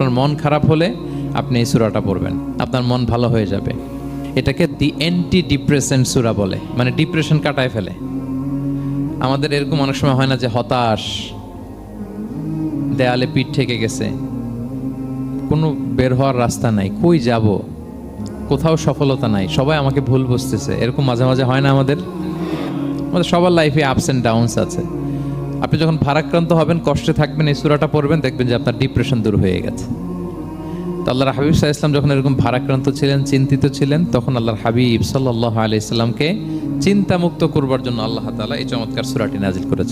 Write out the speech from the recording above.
আপনার মন খারাপ হলে আপনি এই সূরাটা পড়বেন, আপনার মন ভালো হয়ে যাবে। এটাকে দি অ্যান্টি ডিপ্রেসেন্ট সূরা বলে, মানে ডিপ্রেশন কাটায় ফেলে। আমাদের এরকম অনেক সময় হয় না যে হতাশ, দেয়ালে পিঠ ঠেকে গেছে, কোনো বের হওয়ার রাস্তা নাই, কই যাব, কোথাও সফলতা নাই, সবাই আমাকে ভুল বুঝতেছে, এরকম মাঝে মাঝে হয় না? আমাদের সবার লাইফে আপস অ্যান্ড ডাউনস আছে। আপনি যখন ভারাক্রান্ত হবেন, কষ্টে থাকবেন, এই সূরাটা পড়বেন, দেখবেন যে আপনার ডিপ্রেশন দূর হয়ে গেছে। তো আল্লাহর হাবিব সাল্লাল্লাহু আলাইহি ওয়াসাল্লাম যখন এরকম ভারাক্রান্ত ছিলেন, চিন্তিত ছিলেন, তখন আল্লাহর হাবিব সাল্লাল্লাহু আলাইহি ওয়াসাল্লামকে চিন্তামুক্ত করবার জন্য আল্লাহ তাআলা এই চমৎকার সূরাটি নাজিল করেছেন।